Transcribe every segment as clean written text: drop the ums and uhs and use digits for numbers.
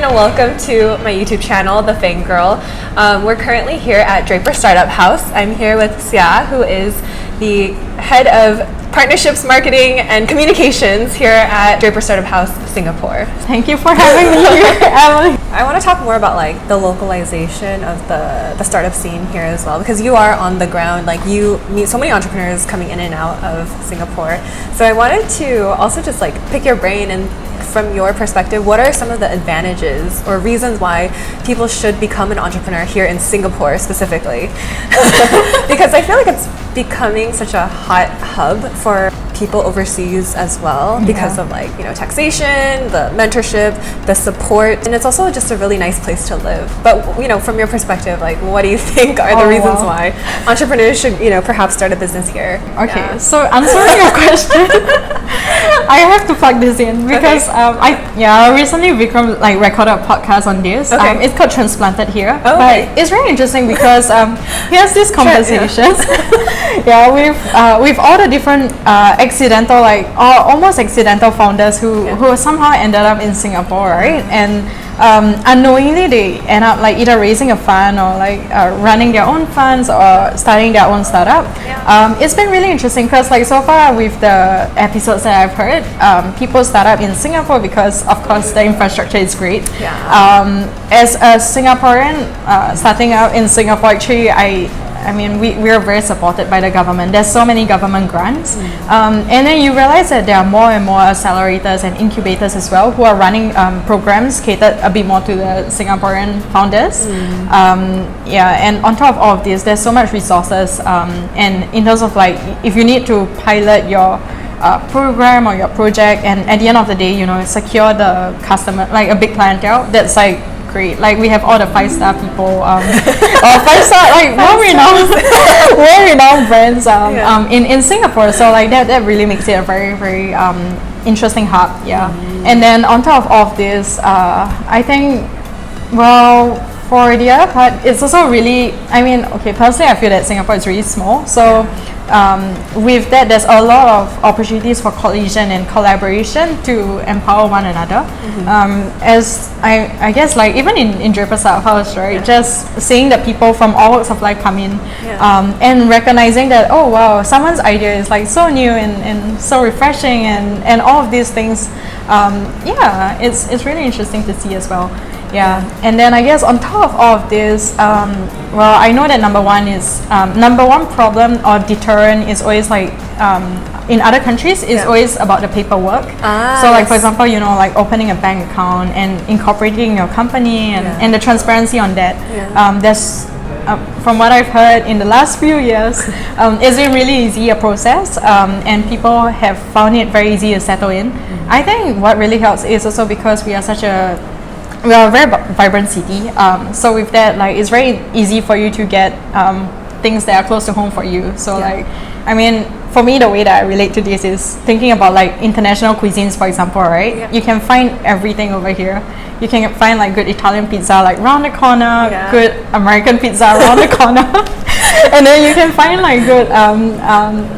everyone, and welcome to my YouTube channel, The Fang Girl. We're currently here at Draper Startup House. I'm here with Sia, who is the head of partnerships, marketing, and communications here at Draper Startup House Singapore. Thank you for having me here, Emily. I want to talk more about like the localization of the startup scene here as well, because you are on the ground. Like, you meet so many entrepreneurs coming in and out of Singapore. So I wanted to also just like pick your brain, and from your perspective, what are some of the advantages or reasons why people should become an entrepreneur here in Singapore specifically? Because I feel like it's becoming such a hot hub for people overseas as well, because of like, you know, taxation, the mentorship, the support, and it's also just a really nice place to live. But, you know, from your perspective, like, what do you think are the reasons why entrepreneurs should, you know, perhaps start a business here? Okay, so answering your question, I have to plug this in because I recently Vikram like recorded a podcast on this. It's called Transplanted Here, but it's really interesting because he has these conversations with all the different accidental, like almost accidental founders who somehow ended up in Singapore, right? And unknowingly they end up like either raising a fund or like running their own funds or starting their own startup. It's been really interesting because like so far with the episodes that I've heard, people start up in Singapore because of course the infrastructure is great. As a Singaporean starting out in Singapore, actually I mean, we are very supported by the government. There's so many government grants. And then you realize that there are more and more accelerators and incubators as well who are running programs catered a bit more to the Singaporean founders. And on top of all of this, there's so much resources. And in terms of like, if you need to pilot your program or your project, and at the end of the day, you know, secure the customer, like a big clientele, that's like great. Like, we have all the 5-star people, or 5-star, like well-renowned brands in Singapore. So like that really makes it a very, very interesting hub. And then on top of all of this, I think, well, for the other part, it's also really, I mean, okay, personally I feel that Singapore is really small. So with that, there's a lot of opportunities for collision and collaboration to empower one another. As I guess, like even in Draper Startup House, right? Just seeing that people from all walks of life come in, and recognizing that, oh wow, someone's idea is like so new and so refreshing, and all of these things, it's really interesting to see as well. And then I guess on top of all of this, well, I know that number one problem or deterrent is always like in other countries is always about the paperwork. So like for example, you know, like opening a bank account and incorporating your company and the transparency on that. There's from what I've heard in the last few years, it's been really easy a process, and people have found it very easy to settle in. I think what really helps is also because we are a very vibrant city, so with that, like, it's very easy for you to get things that are close to home for you. So like, I mean, for me, the way that I relate to this is thinking about like international cuisines, for example, right? You can find everything over here. You can find like good Italian pizza like round the corner, good American pizza around the corner, and then you can find like good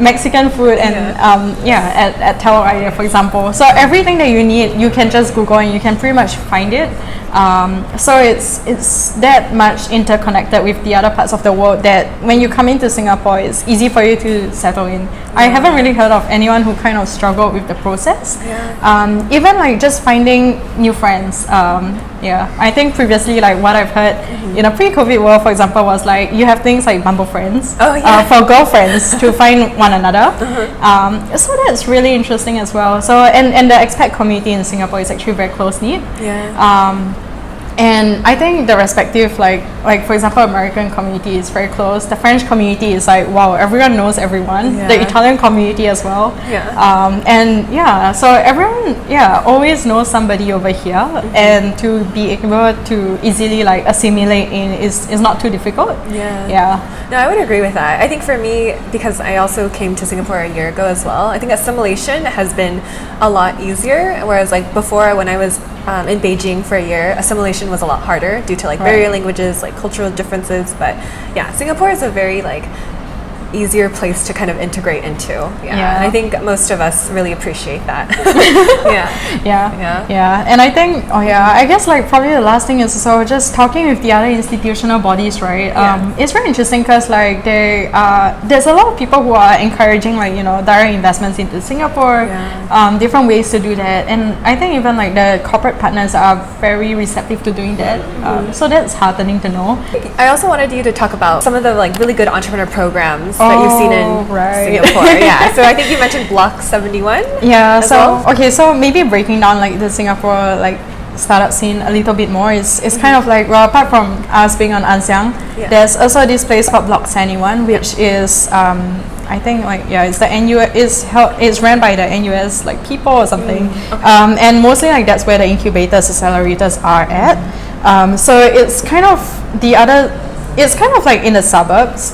Mexican food and at Telok Ayer, for example. So everything that you need, you can just Google and you can pretty much find it. So it's that much interconnected with the other parts of the world that when you come into Singapore, it's easy for you to settle in. I haven't really heard of anyone who kind of struggled with the process. Even like just finding new friends. I think previously, like what I've heard in a pre-COVID world, for example, was like you have things like Bumble Friends for girlfriends to find one another. So that's really interesting as well. So and the expat community in Singapore is actually very close-knit. And I think the respective, like for example, American community is very close. The French community is like, wow, everyone knows everyone. The Italian community as well. So everyone always knows somebody over here, and to be able to easily like assimilate in is not too difficult. No, I would agree with that. I think for me, because I also came to Singapore a year ago as well, I think assimilation has been a lot easier, whereas like before, when I was in Beijing for a year, assimilation was a lot harder due to like barrier languages, like cultural differences. But yeah, Singapore is a very like easier place to kind of integrate into. Yeah. And I think most of us really appreciate that. Yeah. And I think, I guess like probably the last thing is so just talking with the other institutional bodies, right? It's very interesting because like there's a lot of people who are encouraging like, you know, direct investments into Singapore, different ways to do that. And I think even like the corporate partners are very receptive to doing that. So that's heartening to know. I also wanted you to talk about some of the like really good entrepreneur programs that you've seen in Singapore. So I think you mentioned Block 71. So maybe breaking down like the Singapore like startup scene a little bit more is kind of like, well, apart from us being on Ann Siang, there's also this place called Block 71, which is I think like it's the it's ran by the NUS like people or something, and mostly like that's where the incubators, accelerators are at. So it's kind of like in the suburbs,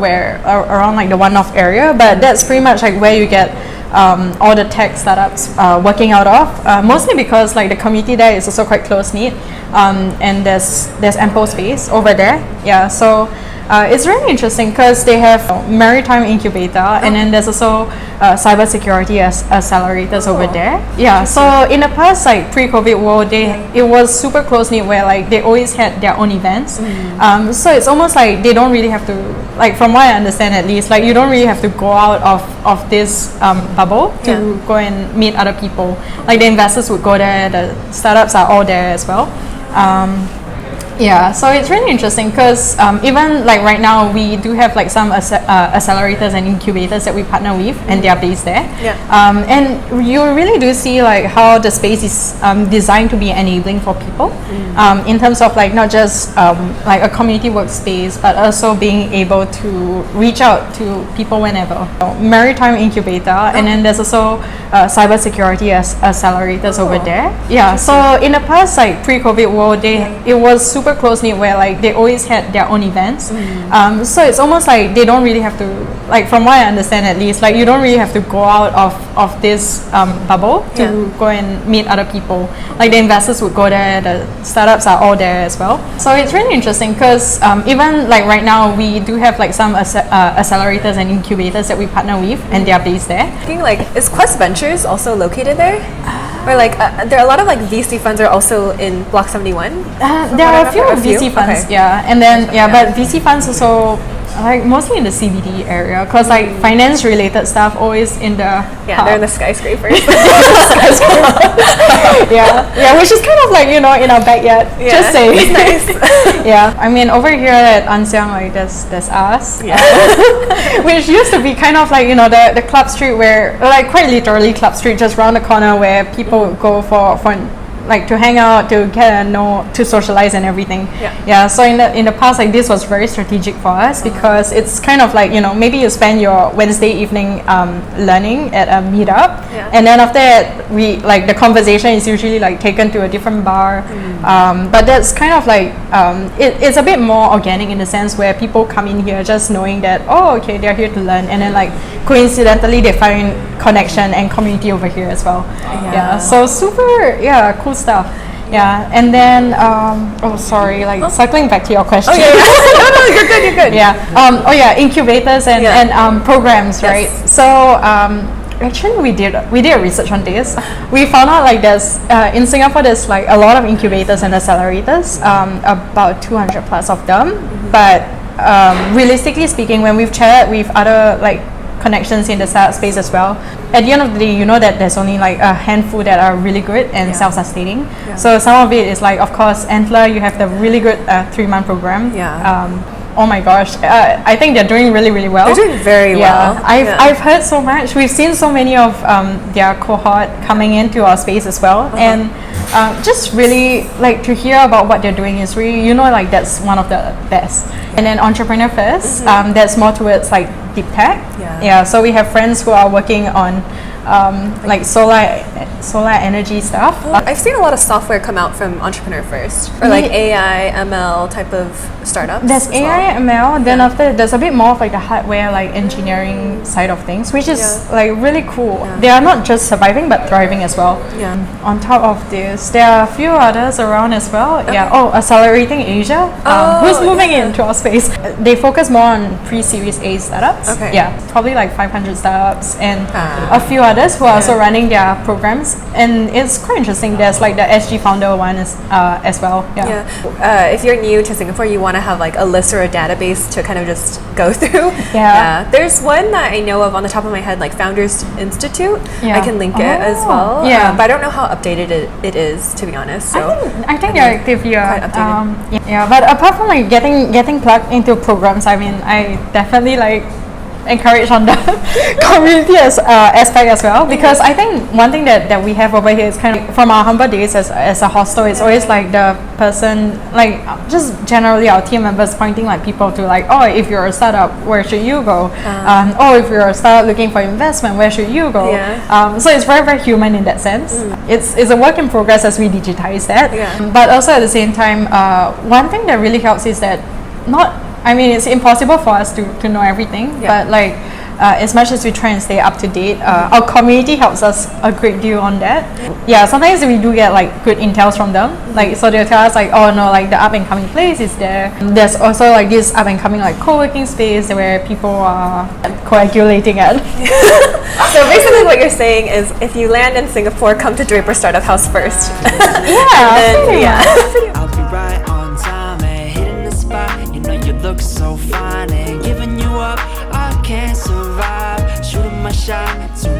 where around like the One-North area, but that's pretty much like where you get all the tech startups working out of, mostly because like the community there is also quite close-knit, and there's ample space over there. So it's really interesting because they have maritime incubator, and then there's also cybersecurity accelerators over there. So in the past, like pre-COVID world, it was super close-knit where like they always had their own events. So it's almost like they don't really have to, like from what I understand at least, like you don't really have to go out of this bubble to go and meet other people. Like the investors would go there, the startups are all there as well. So it's really interesting because even like right now we do have like some accelerators and incubators that we partner with, and they are based there. And you really do see like how the space is designed to be enabling for people, in terms of like not just like a community workspace, but also being able to reach out to people whenever. Maritime incubator, and then there's also cybersecurity accelerators over there. So in the past, like pre-COVID world, it was super close-knit where like they always had their own events. So it's almost like they don't really have to, like from what I understand at least, like you don't really have to go out of this bubble to go and meet other people. Like the investors would go there, the startups are all there as well. So it's really interesting because even like right now we do have like some accelerators and incubators that we partner with, and they are based there. I think like, is Quest Ventures also located there? Or like there are a lot of like VC funds are also in Block 71. There are a few VC funds, and then but VC funds also like mostly in the CBD area, because like finance related stuff always in the they're in the skyscrapers. Which is kind of like, you know, in our backyard. Just saying. It's nice. I mean over here at Ann Siang, like there's us, which used to be kind of like, you know, the club street where like quite literally club street just round the corner where people would go for like to hang out, to get to know, to socialize and everything. So in the past, like this was very strategic for us because it's kind of like, you know, maybe you spend your Wednesday evening learning at a meetup, and then after that we like the conversation is usually like taken to a different bar. But that's kind of like it's a bit more organic in the sense where people come in here just knowing that, oh okay, they're here to learn, and then like coincidentally they find connection and community over here as well. So super cool stuff. And then circling back to your question. You're good. Incubators and programs, right? So actually we did a research on this. We found out like there's in Singapore there's like a lot of incubators and accelerators, about 200 plus of them. But realistically speaking, when we've chatted with other like connections in the startup space as well, at the end of the day, you know that there's only like a handful that are really good and self-sustaining. So some of it is like, of course, Antler, you have the really good 3-month program. Oh my gosh, I think they're doing really, really well. They're doing very well. I've heard so much. We've seen so many of their cohort coming into our space as well, and just really like to hear about what they're doing is really, you know, like that's one of the best. And then Entrepreneur First, that's more towards like deep tech. So we have friends who are working on like solar energy stuff. I've seen a lot of software come out from Entrepreneur First, or like AI, ML type of startups. There's as AI, well. ML, then after there's a bit more of like the hardware, like engineering side of things, which is like really cool. They are not just surviving but thriving as well. Yeah. On top of this, there are a few others around as well. Yeah. Oh, Accelerating Asia, who's moving into our space. They focus more on pre-Series A startups. Okay. Yeah, probably like 500 startups and a few others who are also running their programs. And it's quite interesting. There's like the SG founder one as well. Yeah. If you're new to Singapore, you want to have like a list or a database to kind of just go through. Yeah. There's one that I know of on the top of my head, like Founders Institute. I can link it as well. Yeah. But I don't know how updated it is, to be honest. So I think they're active here. Quite updated. Yeah, but apart from like getting plugged into programs, I mean, I definitely like encourage on the community aspect as well, because I think one thing that we have over here is kind of from our humble days as a hostel, it's always like the person, like just generally our team members pointing like people to like, oh, if you're a startup, where should you go? Oh, if you're a startup looking for investment, where should you go? So it's very, very human in that sense. It's a work in progress as we digitize that. But also at the same time, one thing that really helps is that it's impossible for us to know everything, but like as much as we try and stay up to date, our community helps us a great deal on that. Yeah, sometimes we do get like good intels from them, like so they'll tell us like, oh no, like the up and coming place is there. There's also like this up and coming like co-working space where people are coagulating at. So basically what you're saying is if you land in Singapore, come to Draper Startup House first. I'll be right on time and hitting the spot. You know you look so fine, and giving you up, I can't survive. Shooting my shot to